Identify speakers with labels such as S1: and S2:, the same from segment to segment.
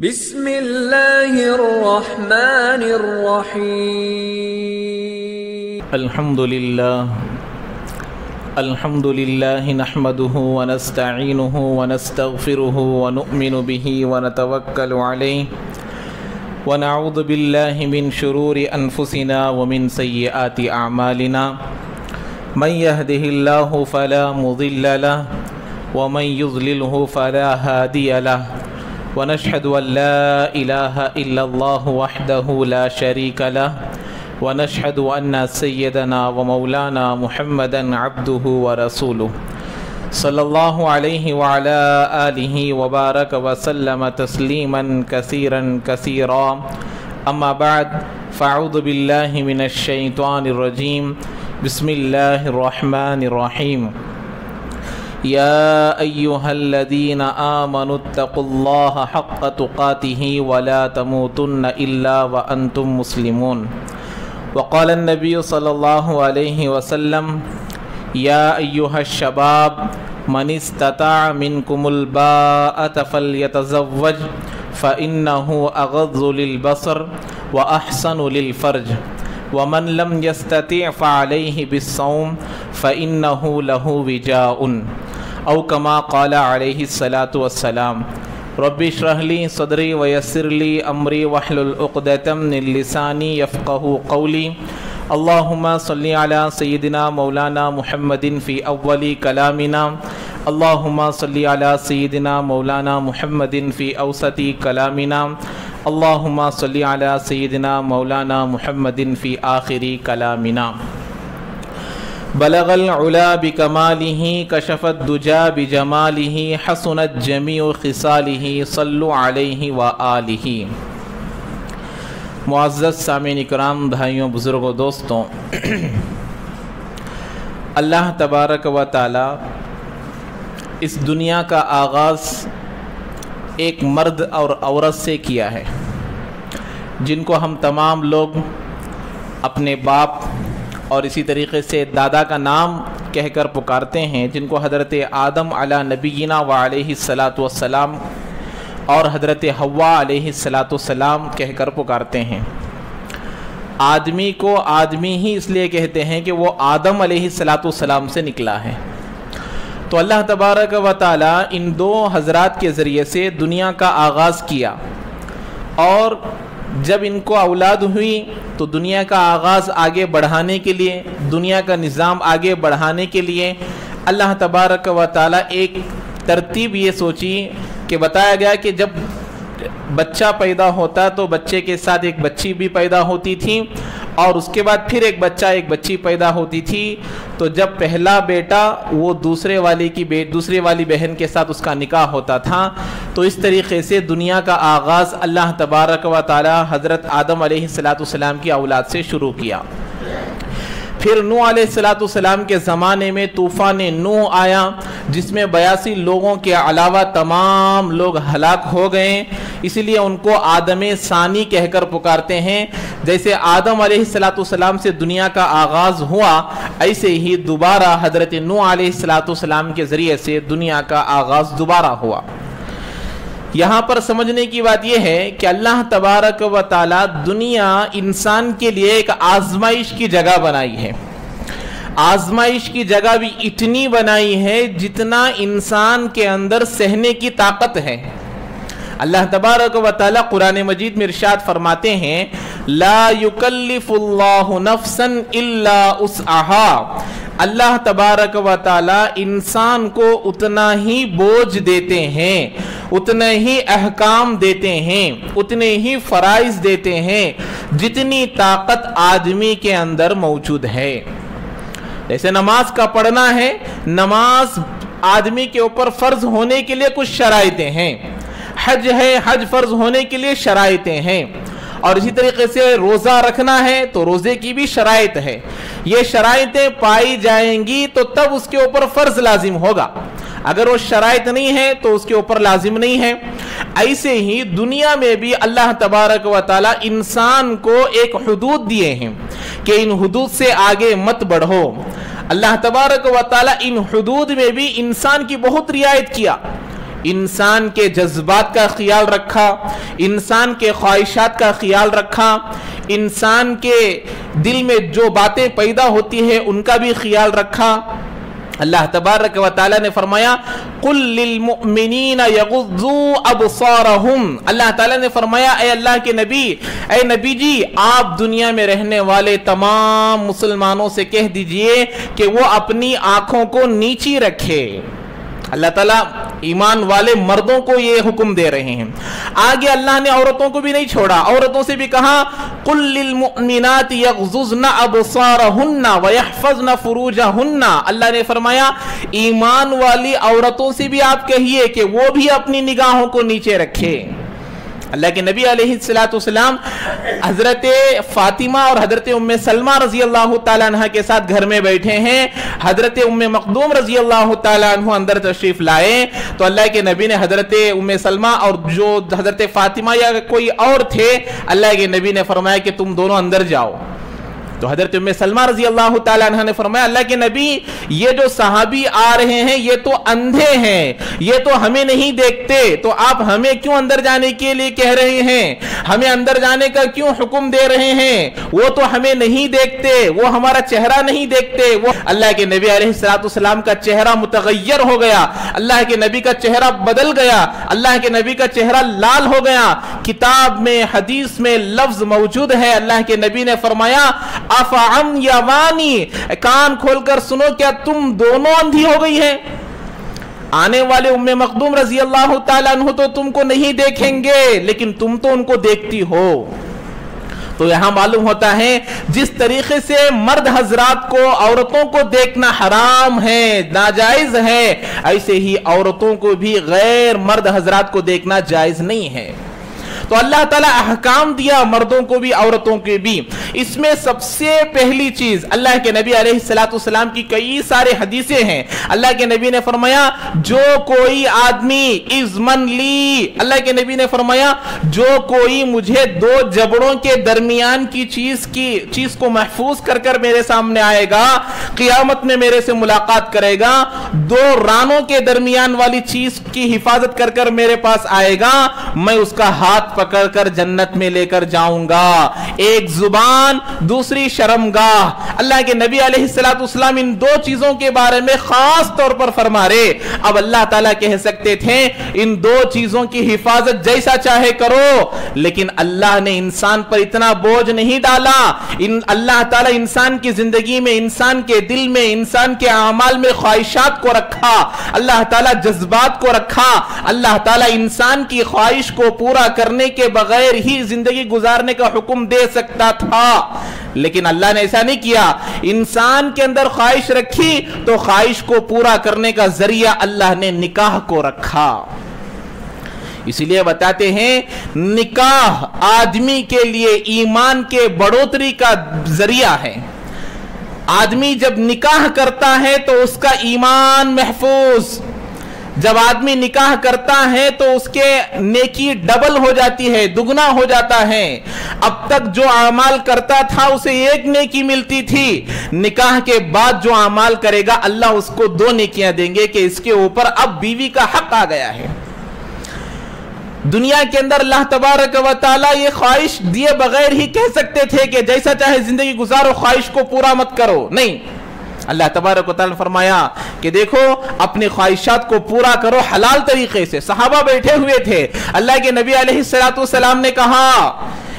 S1: بسم اللہ الرحمن الرحیم
S2: الحمد للہ نحمده ونستعینه ونستغفره ونؤمن به ونتوکل علیہ ونعوذ باللہ من شرور انفسنا ومن سیئات اعمالنا من يهده اللہ فلا مضل له ومن يضلله فلا هادی له ونشهد أن لا إله إلا الله وحده لا شريك له ونشهد أن سيدنا ومولانا محمدا عبده ورسوله صلى الله عليه وعلى آله وبارك وسلم تسليما كثيرا أما بعد فأعوذ بالله من الشيطان الرجيم بسم الله الرحمن الرحيم يا أيها الذين آمنوا اتقوا الله حق تقاته ولا تموتن إلا وأنتم مسلمون وقال النبي صلى الله عليه وسلم يا أيها الشباب من استطاع منكم الباءة فليتزوج فإنه أغض للبصر وأحسن للفرج ومن لم يستطع فعليه بالصوم فإنه له وجاء او کما قال علیہ الصلاۃ والسلام رب اشرح لی صدری ویسر لی امری واحلل عقدۃ من لسانی یفقہوا قولی اللہم صلی علی سیدنا مولانا محمد فی اول کلامنا اللہم صلی علی سیدنا مولانا محمد فی اوسط کلامنا اللہم صلی علی سیدنا مولانا محمد فی آخر کلامنا بلغ العلا بکمالہ کشف الدجا بجمالہ حسنت جمیع خصالہ صلو علیہ وآلہ۔ معزز سامعین اکرام، بھائیوں، بزرگوں، دوستوں، اللہ تبارک و تعالی اس دنیا کا آغاز ایک مرد اور عورت سے کیا ہے، جن کو ہم تمام لوگ اپنے باپ اور اسی طریقے سے دادا کا نام کہہ کر پکارتے ہیں، جن کو حضرت آدم علی نبینا و علیہ الصلاۃ والسلام اور حضرت حوا علیہ الصلاۃ والسلام کہہ کر پکارتے ہیں۔ آدمی کو آدمی ہی اس لیے کہتے ہیں کہ وہ آدم علیہ الصلاۃ والسلام سے نکلا ہے۔ تو اللہ تبارک و تعالی ان دو حضرات کے ذریعے سے دنیا کا آغاز کیا، اور جب ان کو اولاد ہوئی تو دنیا کا آغاز آگے بڑھانے کے لیے، دنیا کا نظام آگے بڑھانے کے لیے اللہ تبارک و تعالی ایک ترتیب یہ سوچی کہ بتایا گیا کہ جب بچہ پیدا ہوتا تو بچے کے ساتھ ایک بچی بھی پیدا ہوتی تھی، اور اس کے بعد پھر ایک بچہ ایک بچی پیدا ہوتی تھی۔ تو جب پہلا بیٹا وہ دوسرے والی بہن کے ساتھ اس کا نکاح ہوتا تھا، تو اس طریقے سے دنیا کا آغاز اللہ تبارک و تعالی حضرت آدم علیہ السلام کی اولاد سے شروع کیا۔ پھر نوح علیہ السلام کے زمانے میں طوفان نوح آیا، جس میں 82 لوگوں کے علاوہ تمام لوگ ہلاک ہو گئے، اسی لیے ان کو آدم ثانی کہہ کر پکارتے ہیں۔ جیسے آدم علیہ السلام سے دنیا کا آغاز ہوا، ایسے ہی دوبارہ حضرت نوح علیہ السلام کے ذریعے سے دنیا کا آغاز دوبارہ ہوا۔ یہاں پر سمجھنے کی بات یہ ہے کہ اللہ تبارک و تعالی دنیا انسان کے لیے ایک آزمائش کی جگہ بنائی ہے۔ آزمائش کی جگہ بھی اتنی بنائی ہے جتنا انسان کے اندر سہنے کی طاقت ہے۔ اللہ تبارک و تعالی قرآن مجید میں ارشاد فرماتے ہیں لا یکلف اللہ نفسا الا وسعہا۔ اللہ تبارک و تعالی انسان کو اتنا ہی بوجھ دیتے ہیں، اتنے ہی احکام دیتے ہیں، اتنے ہی فرائض دیتے ہیں جتنی طاقت آدمی کے اندر موجود ہے۔ جیسے نماز کا پڑھنا ہے، نماز آدمی کے اوپر فرض ہونے کے لیے کچھ شرائطیں ہیں، حج ہے، حج فرض ہونے کے لیے شرائطیں ہیں، اور اسی طریقے سے روزہ رکھنا ہے تو روزے کی بھی شرائط ہے۔ یہ شرائطیں پائی جائیں گی تو تب اس کے اوپر فرض لازم ہوگا، اگر وہ شرائط نہیں ہے تو اس کے اوپر لازم نہیں ہے۔ ایسے ہی دنیا میں بھی اللہ تبارک و تعالی انسان کو ایک حدود دیے ہیں کہ ان حدود سے آگے مت بڑھو۔ اللہ تبارک و تعالی ان حدود میں بھی انسان کی بہت رعایت کیا۔ انسان کے جذبات کا خیال رکھا، انسان کے خواہشات کا خیال رکھا، انسان کے دل میں جو باتیں پیدا ہوتی ہیں ان کا بھی خیال رکھا۔ اللہ تبارک و تعالی نے فرمایا قُلْ لِلْمُؤْمِنِينَ يَغُضُّوا أَبْصَارَهُمْ، اللہ تعالیٰ نے فرمایا اے اللہ کے نبی، اے نبی جی آپ دنیا میں رہنے والے تمام مسلمانوں سے کہہ دیجئے کہ وہ اپنی آنکھوں کو نیچی رکھے۔ اللہ تعالیٰ ایمان والے مردوں کو یہ حکم دے رہے ہیں۔ آگے اللہ نے عورتوں کو بھی نہیں چھوڑا، عورتوں سے بھی کہا قُلْ لِلْمُؤْمِنَاتِ يَغْضُضْنَ أَبْصَارَهُنَّ وَيَحْفَظْنَ فُرُوجَهُنَّ، اللہ نے فرمایا ایمان والی عورتوں سے بھی آپ کہیے کہ وہ بھی اپنی نگاہوں کو نیچے رکھے۔ اللہ کے نبی علیہ السلام حضرت فاطمہ اور حضرت ام سلمہ رضی اللہ تعالیٰ عنہ کے ساتھ گھر میں بیٹھے ہیں، حضرت ام مخدوم رضی اللہ تعالیٰ عنہ اندر تشریف لائے تو اللہ کے نبی نے حضرت ام سلمہ اور جو حضرت فاطمہ یا کوئی اور تھے، اللہ کے نبی نے فرمایا کہ تم دونوں اندر جاؤ۔ تو حضرت ام سلمہ رضی اللہ تعالیٰ عنہ نے فرمایا اللہ کے نبی یہ جو صحابی آ رہے ہیں یہ تو اندھے ہیں، یہ تو ہمیں نہیں دیکھتے، تو آپ ہمیں کیوں اندر جانے کے لیے کہہ رہے ہیں؟ ہمیں اندر جانے کا کیوں حکم دے رہے ہیں؟ وہ تو ہمیں نہیں دیکھتے، وہ ہمارا چہرہ نہیں دیکھتے۔ وہ اللہ کے نبی علیہ السلام کا چہرہ متغیر ہو گیا، اللہ کے نبی کا چہرہ بدل گیا، اللہ کے نبی کا چہرہ لال ہو گیا۔ کتاب میں حدیث میں لفظ موجود ہے، اللہ کے نبی نے فرمایا افعم یوانی، کان کھول کر سنو کیا تم دونوں اندھی ہو گئی ہیں؟ آنے والے ام مخدوم رضی اللہ تعالیٰ عنہ تو تم کو نہیں دیکھیں گے لیکن تم تو ان کو دیکھتی ہو۔ تو یہاں معلوم ہوتا ہے جس طریقے سے مرد حضرات کو عورتوں کو دیکھنا حرام ہے، ناجائز ہے، ایسے ہی عورتوں کو بھی غیر مرد حضرات کو دیکھنا جائز نہیں ہے۔ تو اللہ تعالیٰ احکام دیا مردوں کو بھی عورتوں کے بھی۔ اس میں سب سے پہلی چیز اللہ کے نبی علیہ السلام کی کئی سارے حدیثیں ہیں، اللہ کے نبی نے فرمایا جو کوئی آدمی اذمن لی، اللہ کے نبی نے فرمایا جو کوئی مجھے دو جبڑوں کے درمیان کی چیز کو محفوظ کر کر میرے سامنے آئے گا، قیامت میں میرے سے ملاقات کرے گا، دو رانوں کے درمیان والی چیز کی حفاظت کر کر میرے پاس آئے گا، میں اس کا ہاتھ پکڑ کر جنت میں لے کر جاؤں گا۔ ایک زبان، دوسری شرمگاہ۔ اللہ کے نبی علیہ السلام ان دو چیزوں کے بارے میں خاص طور پر فرما رہے۔ اب اللہ تعالیٰ کہہ سکتے تھے ان دو چیزوں کی حفاظت جیسا چاہے کرو، لیکن اللہ نے انسان پر اتنا بوجھ نہیں ڈالا۔ اللہ تعالیٰ انسان کی زندگی میں، انسان کے دل میں، انسان کے اعمال میں خواہشات کو رکھا، اللہ تعالیٰ جذبات کو رکھا۔ اللہ تعالیٰ انسان کی خواہش کو پورا کرنے کے بغیر ہی زندگی گزارنے کا حکم دے سکتا تھا، لیکن اللہ نے ایسا نہیں کیا۔ انسان کے اندر خواہش رکھی تو خواہش کو پورا کرنے کا ذریعہ اللہ نے نکاح کو رکھا۔ اسی لیے بتاتے ہیں نکاح آدمی کے لیے ایمان کے بڑھوتری کا ذریعہ ہے۔ آدمی جب نکاح کرتا ہے تو اس کا ایمان محفوظ، جب آدمی نکاح کرتا ہے تو اس کے نیکی ڈبل ہو جاتی ہے، دگنا ہو جاتا ہے۔ اب تک جو اعمال کرتا تھا اسے ایک نیکی ملتی تھی، نکاح کے بعد جو اعمال کرے گا اللہ اس کو دو نیکیاں دیں گے کہ اس کے اوپر اب بیوی کا حق آ گیا ہے۔ دنیا کے اندر اللہ تبارک و تعالیٰ یہ خواہش دیے بغیر ہی کہہ سکتے تھے کہ جیسا چاہے زندگی گزارو، خواہش کو پورا مت کرو، نہیں، اللہ تبارک و تعالیٰ نے فرمایا کہ دیکھو اپنی خواہشات کو پورا کرو حلال طریقے سے۔ صحابہ بیٹھے ہوئے تھے، اللہ کے نبی علیہ السلام نے کہا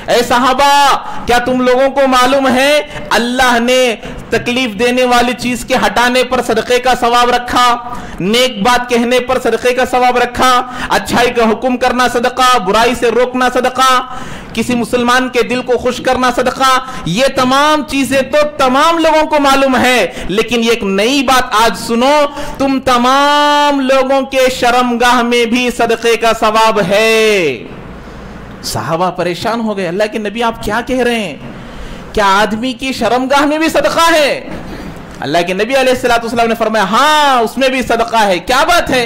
S2: اے صحابہ کیا تم لوگوں کو معلوم ہے اللہ نے تکلیف دینے والی چیز کے ہٹانے پر صدقے کا ثواب رکھا، نیک بات کہنے پر صدقے کا ثواب رکھا، اچھائی کا حکم کرنا صدقہ، برائی سے روکنا صدقہ، کسی مسلمان کے دل کو خوش کرنا صدقہ، یہ تمام چیزیں تو تمام لوگوں کو معلوم ہے، لیکن ایک نئی بات آج سنو، تم تمام لوگوں کے شرمگاہ میں بھی صدقے کا ثواب ہے۔ صحابہ پریشان ہو گئے، اللہ کے نبی آپ کیا کہہ رہے ہیں؟ کیا آدمی کی شرمگاہ میں بھی صدقہ ہے؟ اللہ کے نبی علیہ السلام نے فرمایا ہاں اس میں بھی صدقہ ہے۔ کیا بات ہے؟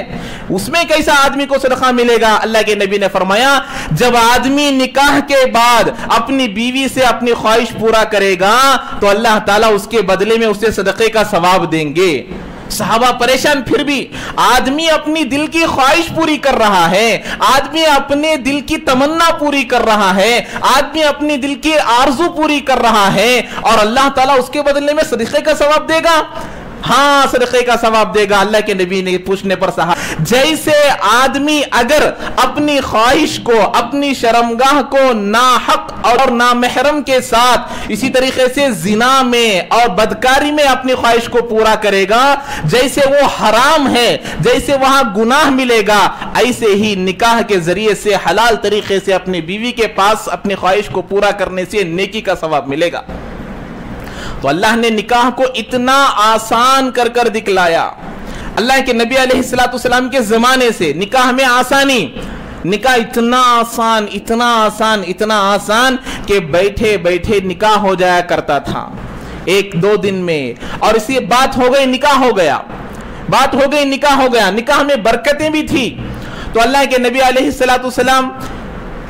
S2: اس میں کیسا آدمی کو صدقہ ملے گا؟ اللہ کے نبی نے فرمایا جب آدمی نکاح کے بعد اپنی بیوی سے اپنی خواہش پورا کرے گا تو اللہ تعالیٰ اس کے بدلے میں اسے صدقے کا ثواب دیں گے۔ صحابہ پریشان، پھر بھی آدمی اپنی دل کی خواہش پوری کر رہا ہے، آدمی اپنے دل کی تمنا پوری کر رہا ہے، آدمی اپنی دل کی آرزو پوری کر رہا ہے، اور اللہ تعالیٰ اس کے بدلے میں صدقے کا ثواب دے گا؟ ہاں، صدقے کا ثواب دے گا۔ اللہ کے نبی نے پوچھنے پر کہا، جیسے آدمی اگر اپنی خواہش کو، اپنی شرمگاہ کو ناحق اور نامحرم کے ساتھ اسی طریقے سے زنا میں اور بدکاری میں اپنی خواہش کو پورا کرے گا، جیسے وہ حرام ہے، جیسے وہاں گناہ ملے گا، ایسے ہی نکاح کے ذریعے سے حلال طریقے سے اپنی بیوی کے پاس اپنی خواہش کو پورا کرنے سے نیکی کا ثواب ملے گا۔ تو اللہ نے نکاح کو اتنا آسان کر کر دکھلایا۔ اللہ کے نبی علیہ السلام کے زمانے سے نکاح میں آسانی، نکاح اتنا آسان، اتنا آسان، اتنا آسان کہ بیٹھے بیٹھے نکاح ہو جایا کرتا تھا 1-2 دن میں، اور اسی بات ہو گئی نکاح ہو گیا، بات ہو گئی نکاح ہو گیا۔ نکاح میں برکتیں بھی تھی۔ تو اللہ کے نبی علیہ السلام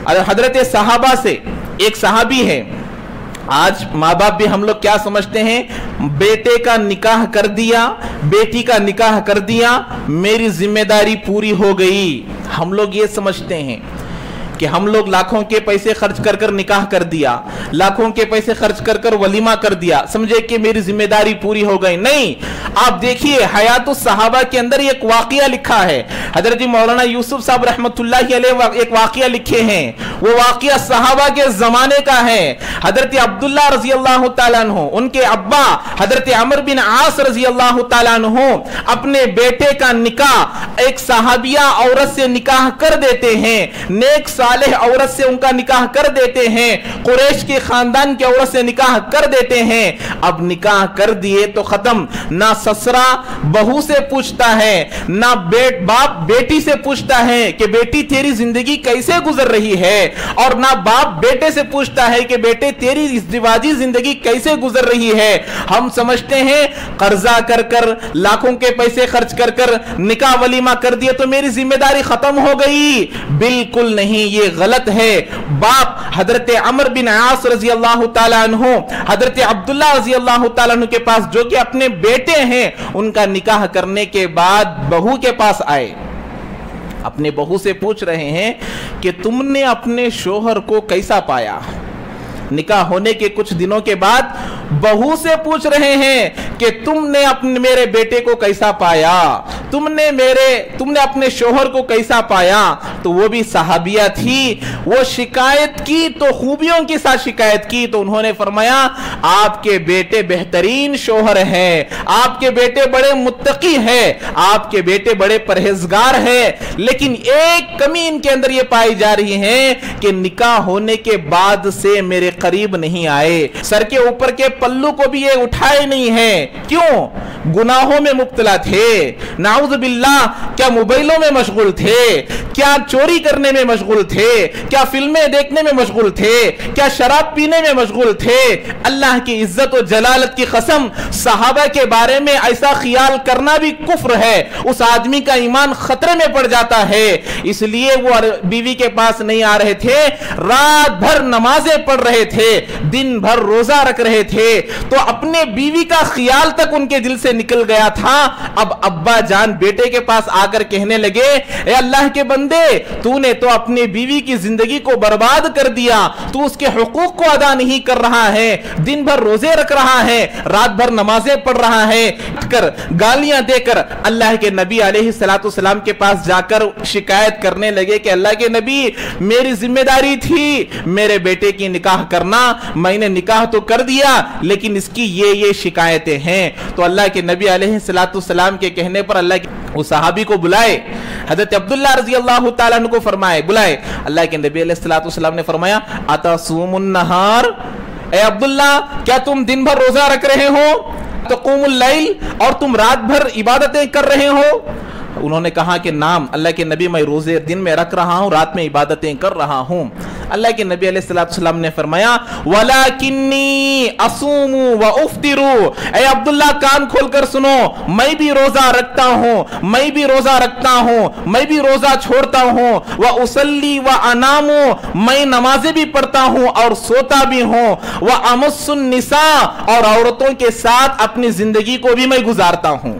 S2: حضرت صحابہ سے، ایک صحابی ہے، آج ماں باپ بھی ہم لوگ کیا سمجھتے ہیں، بیٹے کا نکاح کر دیا، بیٹی کا نکاح کر دیا، میری ذمہ داری پوری ہو گئی۔ ہم لوگ یہ سمجھتے ہیں کہ ہم لوگ لاکھوں کے پیسے خرچ کر کر نکاح کر دیا، لاکھوں کے پیسے خرچ کر کر ولیمہ کر دیا، سمجھے کہ میری ذمہ داری پوری ہو گئی۔ نہیں، آپ دیکھیے حیات الصحابہ کے اندر ایک واقعہ لکھا ہے، حضرت مولانا یوسف صاحب رحمت اللہ علیہ ایک واقعہ لکھے ہیں، وہ واقعہ صحابہ کے زمانے کا ہے۔ حضرت عبداللہ رضی اللہ تعالیٰ عنہ، ان کے ابا حضرت عمر بن عاص رضی اللہ تعالیٰ عنہ اپنے بیٹے کا نکاح ایک صحابیہ عورت سے نکاح کر دیتے ہیں، نیک صالح عورت سے ان کا نکاح کر دیتے ہیں، قریش کے خاندان کی عورت سے نکاح کر دیتے ہیں۔ اب نکاح کر دیے تو ختم، نہ سسرا بہو سے پوچھتا ہے، نہ باپ بیٹی سے پوچھتا ہے کہ بیٹی تیری زندگی کیسے گزر رہی ہے، اور نہ باپ بیٹے سے پوچھتا ہے کہ بیٹے تیری ازدواجی زندگی کیسے گزر رہی ہے۔ ہم سمجھتے ہیں قرضہ کر کر، لاکھوں کے پیسے خرچ کر کر نکاح ولیمہ کر دیے تو میری ذمہ داری ختم ہو گئی۔ بالکل نہیں، یہ غلط ہے۔ باپ حضرت عمر بن عاص رضی اللہ تعالیٰ عنہ، حضرت عبداللہ رضی اللہ تعالیٰ عنہ کے پاس، جو کہ اپنے بیٹے ہیں، ان کا نکاح کرنے کے بعد بہو کے پاس آئے، اپنے بہو سے پوچھ رہے ہیں کہ تم نے اپنے شوہر کو کیسا پایا؟ نکاح ہونے کے کچھ دنوں کے بعد بہو سے پوچھ رہے ہیں کہ تم نے میرے بیٹے کو کیسا پایا، تم نے اپنے شوہر کو کیسا پایا؟ تو وہ بھی صحابیہ تھی، وہ شکایت کی تو خوبیوں کے ساتھ شکایت کی، تو انہوں نے فرمایا آپ کے بیٹے بہترین شوہر ہیں، آپ کے بیٹے بڑے متقی ہیں، آپ کے بیٹے بڑے پرہیزگار ہیں، لیکن ایک کمی ان کے اندر یہ پائی جا رہی ہے کہ نکاح ہونے کے بعد سے میرے قریب نہیں آئے، سر کے اوپر کے پلو کو بھی یہ اٹھائے نہیں ہیں۔ کیوں؟ گناہوں میں مبتلا تھے، نعوذ باللہ، کیا موبائلوں میں مشغول تھے، کیا چوری کرنے میں مشغول تھے، کیا فلمیں دیکھنے میں مشغول تھے، کیا شراب پینے میں مشغول تھے۔ اللہ کی عزت و جلالت کی قسم، صحابہ کے بارے میں ایسا خیال کرنا بھی کفر ہے، اس آدمی کا ایمان خطرے میں پڑ جاتا ہے۔ اس لیے وہ بیوی کے پاس نہیں آ رہے تھے، رات بھر نمازیں پڑھ رہے تھے، دن بھر روزہ رکھ رہے تھے، تو اپنے بیوی کا خیال تک ان کے دل سے نکل گیا تھا۔ اب ابا جان بیٹے کے پاس آ کر کہنے لگے، اے اللہ کے بندے، تو نے تو اپنی بیوی کی زندگی کو برباد کر دیا، تو اس کے حقوق کو ادا نہیں کر رہا ہے، دن بھر روزے رکھ رہا ہے، رات بھر نمازیں پڑھ رہا ہے، گالیاں دے کر اللہ کے نبی علیہ السلام کے پاس جا کر شکایت کرنے لگے کہ اللہ کے نبی، میری ذمہ داری تھی میرے بیٹے کی نکاح کرنا، میں نے نکاح تو کر دیا لیکن اس کی یہ شکایتیں ہیں۔ تو اللہ کے نبی علیہ السلام کے کہنے پر اللہ کے اس صحابی کو بلائے، حضرت عبداللہ رضی اللہ تعالیٰ عنہ کو فرمائے، بلائے۔ اللہ کے نبی علیہ السلام نے فرمایا، اتصوم النہار، اے عبداللہ کیا تم دن بھر روزہ رکھ رہے ہو؟ تقوم اللیل، اور تم رات بھر عبادتیں کر رہے ہو؟ انہوں نے کہا کہ نام اللہ کے نبی، میں روزے دن میں رکھ رہا ہوں، رات میں عبادتیں کر رہا ہوں۔ اللہ کے نبی علیہ السلام نے فرمایا، وَلَكِنِّي أَصُومُ وَأُفْطِرُ، اے عبداللہ کان کھول کر سنو، میں بھی روزہ رکھتا ہوں، میں بھی روزہ رکھتا ہوں، میں بھی روزہ چھوڑتا ہوں، وَأُصَلِّي وَأَنَامُ، میں نمازیں بھی پڑھتا ہوں اور سوتا بھی ہوں، وَأَمُسُّ النِّسَاء، اور عورتوں کے ساتھ اپنی زندگی کو بھی میں گزارتا ہوں۔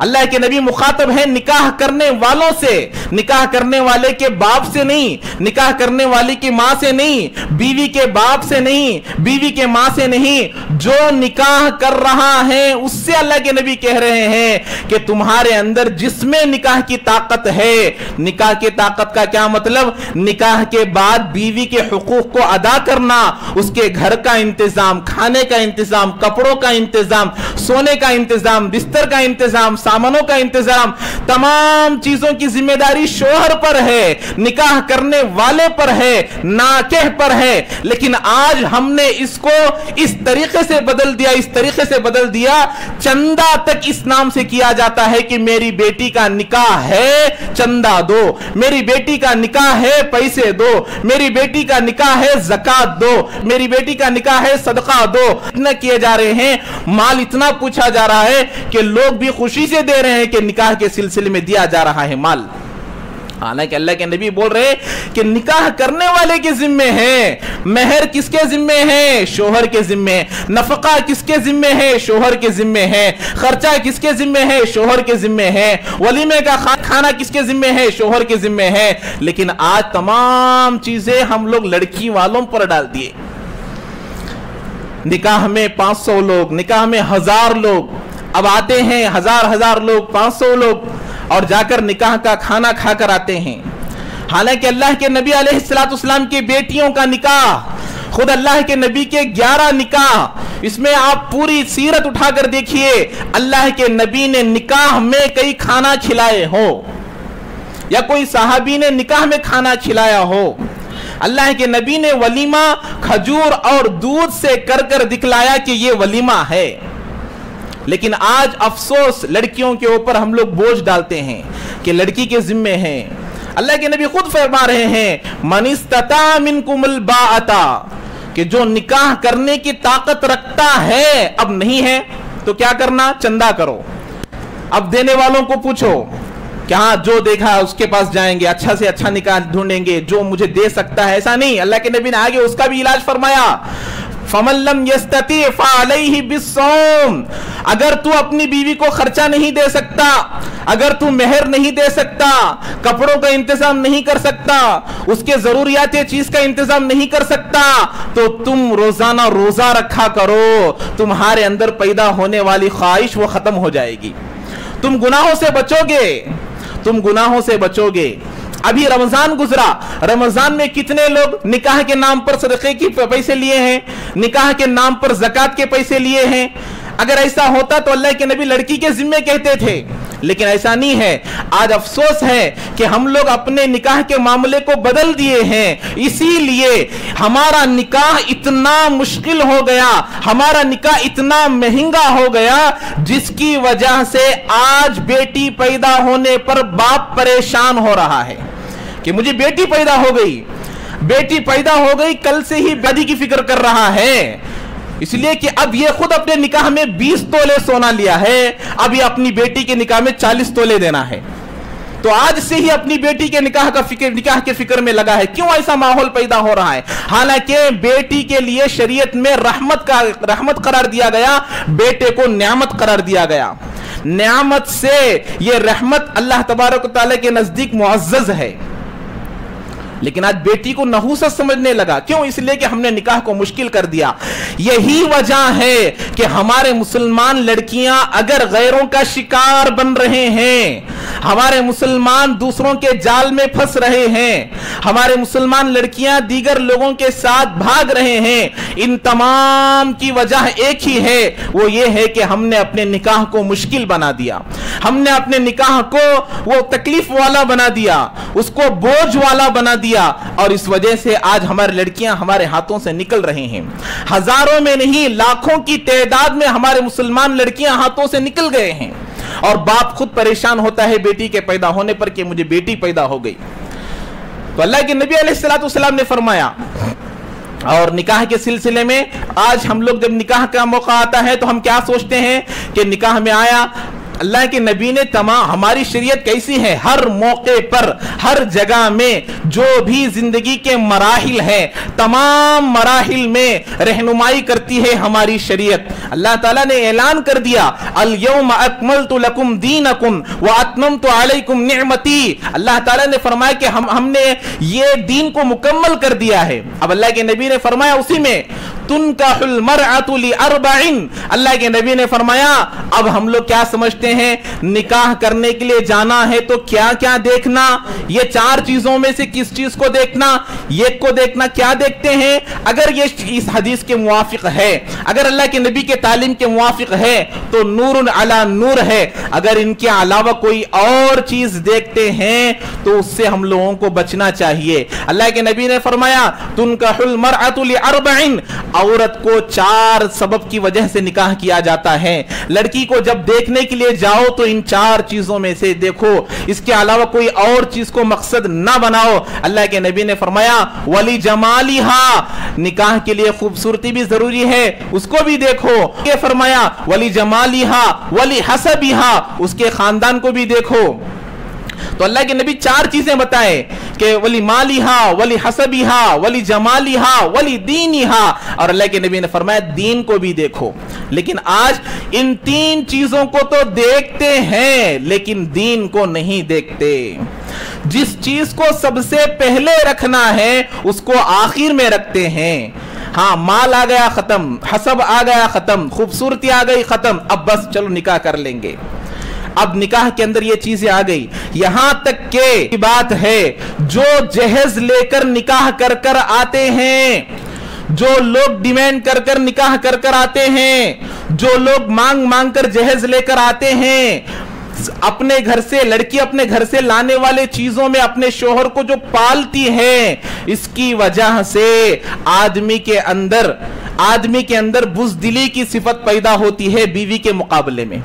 S2: اللہ کے نبی مخاطب ہیں نکاح کرنے والوں سے، نکاح کرنے والے کے باپ سے نہیں، نکاح کرنے والی کی ماں سے نہیں، بیوی کے باپ سے نہیں، بیوی کے ماں سے نہیں، جو نکاح کر رہا ہے اس سے اللہ کے نبی کہہ رہے ہیں کہ تمہارے اندر جس میں نکاح کی طاقت ہے، نکاح کی طاقت کا کیا مطلب؟ نکاح کے بعد بیوی کے حقوق کو ادا کرنا، اس کے گھر کا انتظام، کھانے کا انتظام، کپڑوں کا انتظام، سونے کا انتظام، بستر کا انتظام، سامانوں کا انتظام، تمام چیزوں کی ذمہ داری شوہر پر ہے، نکاح کرنے والے پر ہے، ناکح پر ہے۔ لیکن آج ہم نے اس کو اس طریقے سے بدل دیا، اس طریقے سے بدل دیا، چندہ تک اس نام سے کیا جاتا ہے کہ میری بیٹی کا نکاح ہے چندہ دو، میری بیٹی کا نکاح ہے پیسے دو، میری بیٹی کا نکاح ہے زکات دو، میری بیٹی کا نکاح ہے صدقہ دو۔ اتنا کیے جا رہے ہیں، مال اتنا پوچھا جا رہا ہے کہ لوگ بھی خوشی سے دے رہے ہیں کہ نکاح کے سلسلے میں دیا جا رہا ہے مال۔ حالانکہ اللہ کے نبی بول رہے کہ نکاح کرنے والے کے ذمے ہے، مہر کس کے ذمے ہے؟ شوہر کے ذمے، نفقہ کس کے ذمے ہے؟ شوہر کے ذمے ہے، خرچہ کس کے ذمے ہے؟ شوہر کے ذمے ہے، ولیمے کا کھانا کس کے ذمے ہے؟ شوہر کے ذمے ہے۔ لیکن آج تمام چیزیں ہم لوگ لڑکی والوں پر ڈال دیے، نکاح میں 500 لوگ، نکاح میں 1000 لوگ، اب آتے ہیں ہزار لوگ، 500 لوگ، اور جا کر نکاح کا کھانا کھا کر آتے ہیں۔ حالانکہ اللہ کے نبی علیہ السلام کی بیٹیوں کا نکاح، خود اللہ کے نبی کے 11 نکاح، اس میں آپ پوری سیرت اٹھا کر دیکھیے، اللہ کے نبی نے نکاح میں کئی کھانا کھلائے ہو یا کوئی صحابی نے نکاح میں کھانا کھلایا ہو۔ اللہ کے نبی نے ولیمہ کھجور اور دودھ سے کر کر دکھلایا کہ یہ ولیمہ ہے۔ لیکن آج افسوس لڑکیوں کے اوپر ہم لوگ بوجھ ڈالتے ہیں کہ لڑکی کے ذمے ہیں۔ اللہ کے نبی خود فرما رہے ہیں من استطاع منکم الباءۃ، کہ جو نکاح کرنے کی طاقت رکھتا ہے، اب نہیں ہے تو کیا کرنا؟ چندہ کرو۔ اب دینے والوں کو پوچھو کہ ہاں جو دیکھا اس کے پاس جائیں گے، اچھا سے اچھا نکاح ڈھونڈیں گے جو مجھے دے سکتا ہے، ایسا نہیں۔ اللہ کے نبی نے آگے اس کا بھی علاج فرمایا، فَمَن لَّمْ يَسْتَطِعْ فَعَلَيْهِ بِالصَّوْمِ، اگر تو اپنی بیوی کو خرچہ نہیں دے سکتا، اگر تو مہر نہیں دے سکتا، کپڑوں کا انتظام نہیں کر سکتا، اس کے ضروریات چیز کا انتظام نہیں کر سکتا، تو تم روزانہ روزہ رکھا کرو، تمہارے اندر پیدا ہونے والی خواہش وہ ختم ہو جائے گی، تم گناہوں سے بچو گے، تم گناہوں سے بچو گے۔ ابھی رمضان گزرا، رمضان میں کتنے لوگ نکاح کے نام پر صدقے کے پیسے لیے ہیں، نکاح کے نام پر زکات کے پیسے لیے ہیں۔ اگر ایسا ہوتا تو اللہ کے نبی لڑکی کے ذمے کہتے تھے، لیکن ایسا نہیں ہے۔ آج افسوس ہے کہ ہم لوگ اپنے نکاح کے معاملے کو بدل دیے ہیں، اسی لیے ہمارا نکاح اتنا مشکل ہو گیا، ہمارا نکاح اتنا مہنگا ہو گیا، جس کی وجہ سے آج بیٹی پیدا ہونے پر باپ پریشان ہو رہا ہے کہ مجھے بیٹی پیدا ہو گئی، بیٹی پیدا ہو گئی، کل سے ہی شادی کی فکر کر رہا ہے، اس لیے کہ اب یہ خود اپنے نکاح میں 20 تولے سونا لیا ہے، اب یہ اپنی بیٹی کے نکاح میں 40 تولے دینا ہے، تو آج سے ہی اپنی بیٹی کے نکاح کے فکر میں لگا ہے۔ کیوں ایسا ماحول پیدا ہو رہا ہے؟ حالانکہ بیٹی کے لیے شریعت میں رحمت قرار دیا گیا، بیٹے کو نعمت قرار دیا گیا، نعمت سے یہ رحمت اللہ تبارک و تعالیٰ کے نزدیک معزز ہے۔ لیکن آج بیٹی کو نحوست سمجھنے لگا، کیوں؟ اس لیے کہ ہم نے نکاح کو مشکل کر دیا۔ یہی وجہ ہے کہ ہمارے مسلمان لڑکیاں اگر غیروں کا شکار بن رہے ہیں، ہمارے مسلمان دوسروں کے جال میں پھنس رہے ہیں، ہمارے مسلمان لڑکیاں دیگر لوگوں کے ساتھ بھاگ رہے ہیں، ان تمام کی وجہ ایک ہی ہے، وہ یہ ہے کہ ہم نے اپنے نکاح کو مشکل بنا دیا، ہم نے اپنے نکاح کو وہ تکلیف والا بنا دیا، اس کو بوجھ والا بنا دیا، اور اس وجہ سے آج ہماری لڑکیاں ہمارے ہاتھوں سے نکل رہی ہیں۔ ہزاروں میں نہیں، لاکھوں کی تعداد میں ہمارے مسلمان لڑکیاں ہاتھوں سے نکل گئے ہیں، اور باپ خود پریشان ہوتا ہے بیٹی کے پیدا ہونے پر کہ مجھے بیٹی پیدا ہو گئی۔ تو اللہ کے نبی علیہ السلام نے فرمایا، اور نکاح کے سلسلے میں آج ہم لوگ جب نکاح کا موقع آتا ہے تو ہم کیا سوچتے ہیں کہ نکاح میں آیا، اللہ کے نبی نے تمام ہماری شریعت کیسی ہے، ہر موقع پر ہر جگہ میں جو بھی زندگی کے مراحل ہیں تمام مراحل میں رہنمائی کرتی ہے ہماری شریعت۔ اللہ تعالیٰ نے اعلان کر دیا الیوم اکملت لکم دینکم واتممت علیکم نعمتی، اللہ تعالیٰ نے فرمایا کہ ہم نے یہ دین کو مکمل کر دیا ہے۔ اب اللہ کے نبی نے فرمایا اسی میں تنکح المرأۃ لاربع، اللہ کے نبی نے فرمایا اب ہم لوگ کیا سمجھتے ہیں نکاح کرنے کے لیے جانا ہے تو کیا کیا دیکھنا، یہ چار چیزوں میں سے کس چیز کو دیکھنا، ایک کو دیکھنا، کیا دیکھتے ہیں؟ اگر یہ اس حدیث کے موافق ہے، اگر اللہ کے نبی کے تعلیم کے موافق ہے تو نور علی نور ہے، اگر ان کے علاوہ کوئی اور چیز دیکھتے ہیں تو اس سے ہم لوگوں کو بچنا چاہیے۔ اللہ کے نبی نے فرمایا تنکح المرأۃ لاربع، عورت کو چار سبب کی وجہ سے نکاح کیا جاتا ہے۔ لڑکی کو جب دیکھنے کے لیے جاؤ تو ان چار چیزوں میں سے دیکھو، اس کے علاوہ کوئی اور چیز کو مقصد نہ بناؤ۔ اللہ کے نبی نے فرمایا ولی جمالہا، نکاح کے لیے خوبصورتی بھی ضروری ہے، اس کو بھی دیکھو۔ یہ فرمایا ولی جمالہا ولی حسبہا، اس کے خاندان کو بھی دیکھو۔ تو اللہ کے نبی چار چیزیں بتائے کہ ولی مالہا ولی حسبہا ولی جمالہا ولی دینہا، اور اللہ کے نبی نے فرمایا دین کو بھی دیکھو۔ لیکن آج ان تین چیزوں کو تو دیکھتے ہیں لیکن دین کو نہیں دیکھتے۔ جس چیز کو سب سے پہلے رکھنا ہے اس کو آخر میں رکھتے ہیں۔ ہاں مال آ گیا ختم، حسب آ گیا ختم، خوبصورتی آ گئی ختم، اب بس چلو نکاح کر لیں گے۔ اب نکاح کے اندر یہ چیزیں آ گئی، یہاں تک کہ بات ہے جو جہیز لے کر نکاح کر کر آتے ہیں، جو لوگ ڈیمانڈ کر کر نکاح کر کر آتے ہیں، جو لوگ مانگ مانگ کر جہیز لے کر آتے ہیں، اپنے گھر سے لڑکی اپنے گھر سے لانے والے چیزوں میں اپنے شوہر کو جو پالتی ہے، اس کی وجہ سے آدمی کے اندر بزدلی کی صفت پیدا ہوتی ہے بیوی کے مقابلے میں۔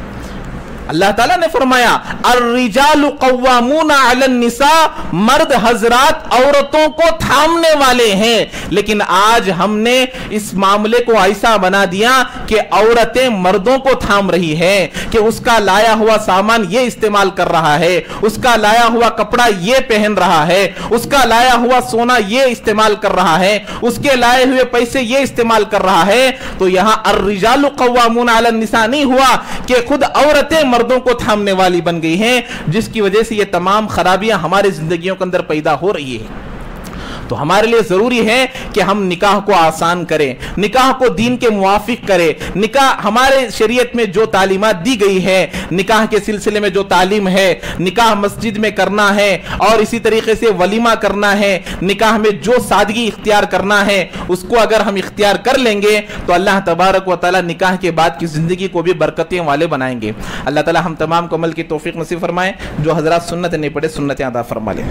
S2: اللہ تعالیٰ نے فرمایا الرجال قوامون علی النساء، مرد حضرات عورتوں کو تھامنے والے ہیں، لیکن آج ہم نے اس معاملے کو ایسا بنا دیا کہ عورتیں مردوں کو تھام رہی ہیں کہ اس کا لایا ہوا سامان یہ استعمال کر رہا ہے، اس کا لایا ہوا کپڑا یہ پہن رہا ہے، اس کا لایا ہوا سونا یہ استعمال کر رہا ہے، اس کے لائے ہوئے پیسے یہ استعمال کر رہا ہے۔ تو یہاں الرجال قوامون علی النساء نہیں ہوا کہ خود عورتیں مردوں کو تھامنے والی بن گئی ہیں، جس کی وجہ سے یہ تمام خرابیاں ہمارے زندگیوں کے اندر پیدا ہو رہی ہیں۔ تو ہمارے لیے ضروری ہے کہ ہم نکاح کو آسان کریں، نکاح کو دین کے موافق کریں۔ نکاح ہمارے شریعت میں جو تعلیمات دی گئی ہے، نکاح کے سلسلے میں جو تعلیم ہے، نکاح مسجد میں کرنا ہے اور اسی طریقے سے ولیمہ کرنا ہے، نکاح میں جو سادگی اختیار کرنا ہے اس کو اگر ہم اختیار کر لیں گے تو اللہ تبارک و تعالی نکاح کے بعد کی زندگی کو بھی برکتیں والے بنائیں گے۔ اللہ تعالی ہم تمام کو عمل کی توفیق نصیب فرمائے، جو حضرات سنت نہیں پڑھے سنتیں ادا فرما لیں۔